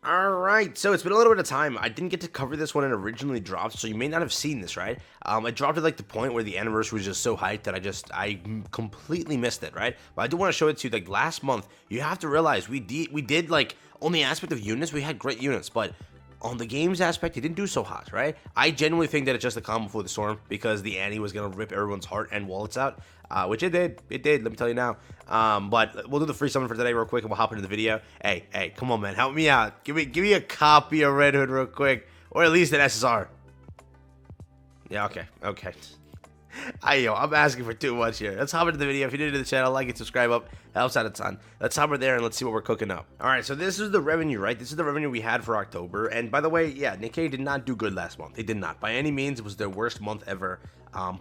Alright, so it's been a little bit of time. I didn't get to cover this when it originally dropped, so you may not have seen this, right? I dropped at like the point where the anniversary was just so hyped that I completely missed it, right? But I do want to show it to you. Like last month, you have to realize we did like on the aspect of units, we had great units, but on the games aspect, it didn't do so hot, right? I genuinely think that it's just a calm before the storm because the Annie was gonna rip everyone's heart and wallets out, which it did. It did. Let me tell you now. But we'll do the free summon for today real quick, and we'll hop into the video. Hey, come on, man, help me out. Give me a copy of Red Hood real quick, or at least an SSR. Yeah, okay. I'm asking for too much here. Let's hop into the video. If you're new to the channel, like and subscribe up. Helps out a ton. Let's hop over there and let's see what we're cooking up. Alright, so this is the revenue, right? This is the revenue we had for October. And by the way, yeah, Nikke did not do good last month. They did not. By any means, it was their worst month ever.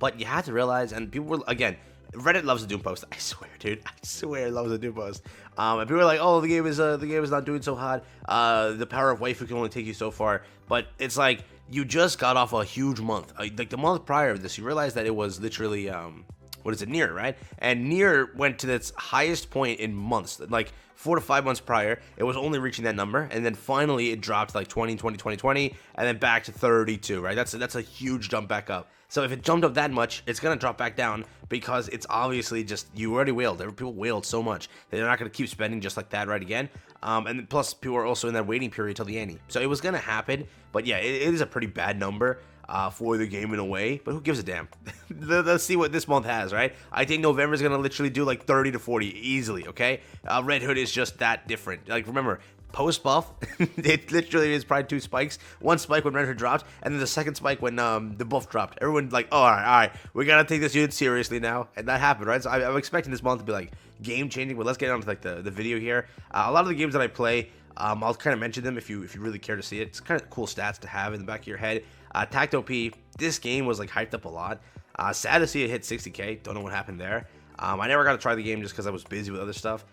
But you had to realize, and people were, again, Reddit loves a Doom post. I swear, dude. I swear it loves a Doom post. And people are like, oh, the game is not doing so hot. The power of waifu can only take you so far. But it's like, you just got off a huge month. Like the month prior to this, you realize that it was literally, what is it, Nier, right? And Nier went to its highest point in months. Like 4 to 5 months prior, it was only reaching that number, and then finally it dropped like 20, and then back to 32, right? That's a huge jump back up. So if it jumped up that much, it's gonna drop back down because it's obviously just, you already wailed. People wailed so much that they're not gonna keep spending just like that right again. And plus people are also in that waiting period till the Annie. So it was gonna happen, but yeah, it is a pretty bad number for the game in a way, but who gives a damn? Let's see what this month has, right? I think November is gonna literally do like 30 to 40 easily, okay? Red Hood is just that different. Like remember, post buff, it literally is probably 2 spikes. One spike when Red Hood dropped, and then the second spike when the buff dropped. Everyone like, oh, all right, we gotta take this unit seriously now, and that happened, right? So I'm expecting this month to be like game changing. But let's get on to like the video here. A lot of the games that I play, I'll kind of mention them if you really care to see it. It's kind of cool stats to have in the back of your head. Tact OP, this game was like hyped up a lot. Sad to see it hit 60k. Don't know what happened there. I never got to try the game just because I was busy with other stuff.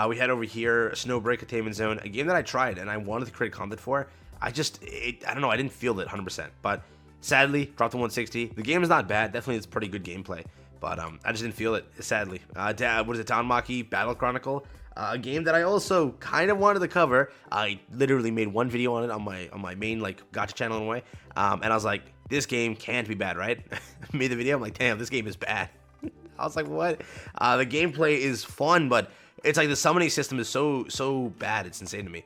We had over here Snowbreak Attainment Zone, a game that I tried and I wanted to create content for. I don't know, I didn't feel it 100%. But sadly, dropped to 160. The game is not bad. Definitely, it's pretty good gameplay. But I just didn't feel it, sadly. What is it, Danmaki Battle Chronicle? A game that I also kind of wanted to cover. I literally made one video on it on my main like gacha channel in a way, and I was like, this game can't be bad, right? Made the video. I'm like, damn, this game is bad. I was like, what? The gameplay is fun, but it's like the summoning system is so bad. It's insane to me.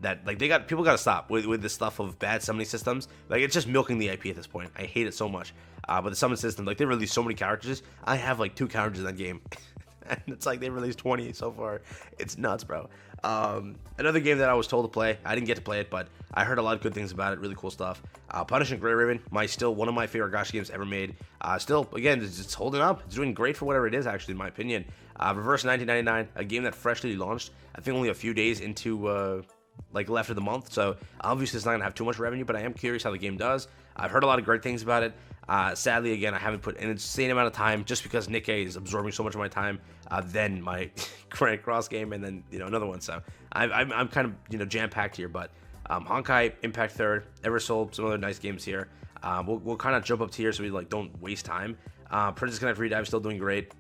That like people gotta stop with this stuff of bad summoning systems. Like it's just milking the IP at this point. I hate it so much. But the summon system, like they released so many characters. I have like 2 characters in that game. And it's like they released 20 so far. It's nuts, bro. Another game that I was told to play. I didn't get to play it, but I heard a lot of good things about it. Really cool stuff. Punishing Grey Raven, still one of my favorite gacha games ever made. Still, again, it's holding up. It's doing great for whatever it is, actually, in my opinion. Reverse 1999, a game that freshly launched. I think only a few days into like left of the month, so obviously it's not gonna have too much revenue, but I am curious how the game does. I've heard a lot of great things about it. Sadly, again, I haven't put an insane amount of time just because Nikke is absorbing so much of my time. Then my Grand Cross game, and then another one. So I'm kind of jam-packed here. But Honkai Impact 3rd, Eversoul, some other nice games here. We'll kind of jump up tier so we like don't waste time. Princess Connect Free Dive still doing great.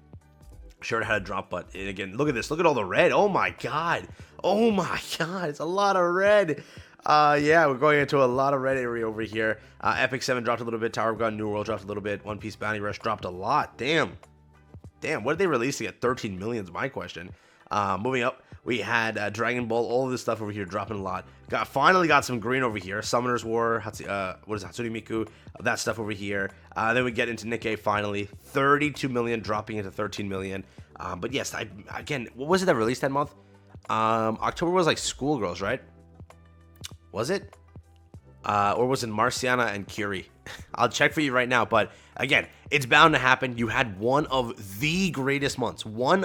Sure how to drop, but again, look at this. Look at all the red. Oh my god. It's a lot of red. Yeah, we're going into a lot of red area over here. Epic 7 dropped a little bit. Tower of God New World dropped a little bit. One Piece Bounty Rush dropped a lot. Damn, what did they release to get 13 million is my question. Moving up, we had Dragon Ball. All of this stuff over here dropping a lot. Finally got some green over here. Summoner's War. What is it? Hatsune Miku. That stuff over here. Then we get into Nikke finally. 32 million dropping into 13 million. But yes, again, what was it that released that month? October was like Schoolgirls, right? Was it? Or was it Marciana and Curie? I'll check for you right now, but again, it's bound to happen. You had one of the greatest months for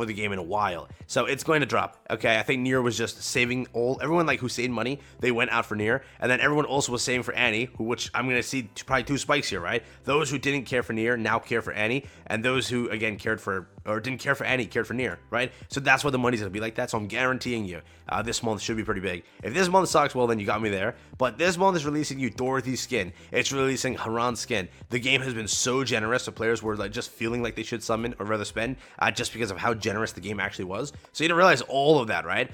the game in a while, so it's going to drop. Okay, I think Nier was just saving everyone like who saved money. They went out for Nier, and then everyone also was saving for Annie, which I'm gonna see probably 2 spikes here, right? Those who didn't care for Nier now care for Annie, and those who again cared for or didn't care for Annie, cared for Nier, right? So that's why the money's gonna be like that. So I'm guaranteeing you, this month should be pretty big. If this month sucks, well then you got me there. But this month is releasing you Dorothy's skin. It's releasing Haran's skin. The game has been so generous, so players were like just feeling like they should summon or rather spend, just because of how generous the game actually was. So you didn't realize all of that, right?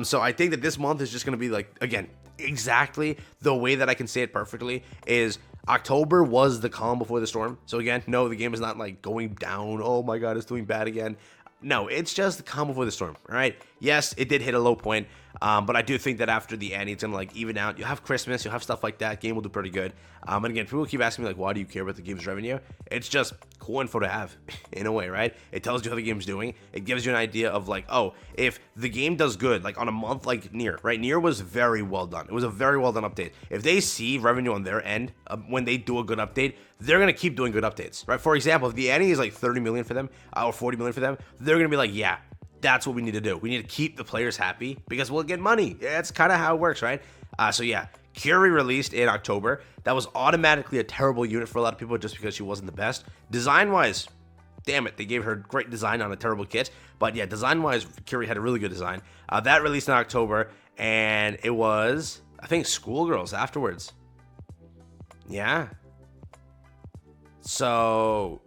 So I think that this month is just gonna be like, again, exactly the way that I can say it perfectly is October was the calm before the storm. So again, no, the game is not like going down. Oh my God, it's doing bad again. No, it's just the calm before the storm. All right. Yes, it did hit a low point, but I do think that after the end, it's gonna like even out. You'll have Christmas, you'll have stuff like that. Game will do pretty good. And again, people keep asking me like, why do you care about the game's revenue? It's just cool info to have in a way, right? It tells you how the game's doing. It gives you an idea of like, oh, if the game does good, like on a month like Nier, right? Nier was very well done. It was a very well done update. If they see revenue on their end when they do a good update, they're gonna keep doing good updates, right? For example, if the Annie is like 30 million for them or 40 million for them, they're gonna be like, yeah, that's what we need to do. We need to keep the players happy because we'll get money. That's kind of how it works, right? So yeah, Curie released in October. That was automatically a terrible unit for a lot of people just because she wasn't the best. Design-wise, damn it, they gave her great design on a terrible kit. But yeah, design-wise, Curie had a really good design. That released in October, and it was, I think, Schoolgirls afterwards. Yeah. So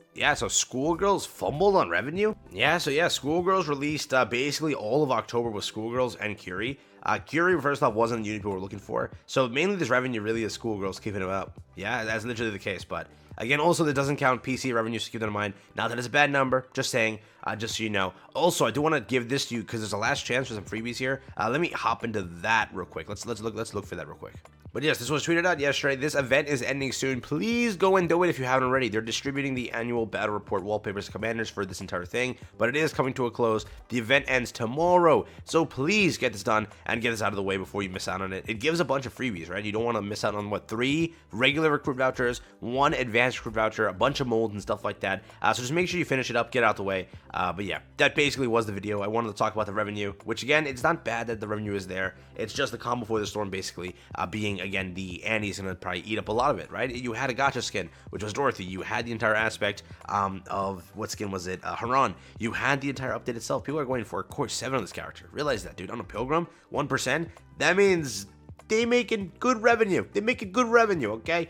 Schoolgirls fumbled on revenue. Yeah, Schoolgirls released basically all of October with Schoolgirls and Curie. Curie, first off, wasn't the unit people were looking for. So mainly this revenue really is Schoolgirls keeping them up. Yeah, that's literally the case. But again, also that doesn't count PC revenue, so keep that in mind. Now that is a bad number, just saying, just so you know. Also, I do want to give this to you because there's a last chance for some freebies here. Let me hop into that real quick. Let's look for that real quick. But yes, this was tweeted out yesterday. This event is ending soon. Please go and do it if you haven't already. They're distributing the annual battle report wallpapers to commanders for this entire thing, but it is coming to a close. The event ends tomorrow, so please get this done and get this out of the way before you miss out on it. It gives a bunch of freebies, right? You don't want to miss out on, what, 3 regular recruit vouchers, 1 advanced recruit voucher, a bunch of molds and stuff like that. So just make sure you finish it up, get out the way. But yeah, that basically was the video. I wanted to talk about the revenue, which again, it's not bad that the revenue is there. It's just the calm before the storm, basically, being, again, the Annie's gonna probably eat up a lot of it, right? You had a gotcha skin, which was Dorothy. You had the entire aspect of, what skin was it? Haran. You had the entire update itself. People are going for a core 7 on this character. Realize that, dude. On a Pilgrim, 1%. That means they making good revenue. They're making good revenue, okay?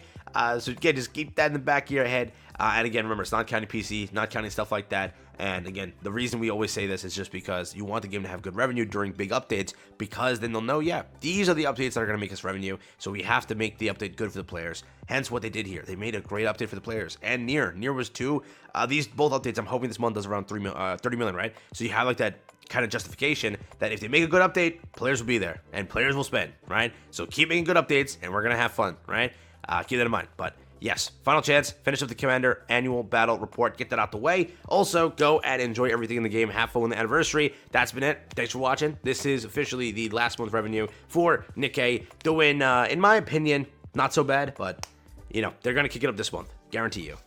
So again, just keep that in the back of your head. And again, remember, it's not counting PC, not counting stuff like that. And again, the reason we always say this is just because you want the game to have good revenue during big updates, because then they'll know, yeah, these are the updates that are going to make us revenue. So we have to make the update good for the players. Hence what they did here. They made a great update for the players. And Nier was 2. These both updates, I'm hoping this month does around 30 million, right? So you have like that kind of justification that if they make a good update, players will be there and players will spend, right? So keep making good updates and we're going to have fun, right? Keep that in mind. But yes, final chance, finish up the Commander annual battle report, get that out the way. Also, go and enjoy everything in the game, have fun with the anniversary. That's been it. Thanks for watching. This is officially the last month revenue for Nikke. Doing, in my opinion, not so bad, but, you know, they're going to kick it up this month. Guarantee you.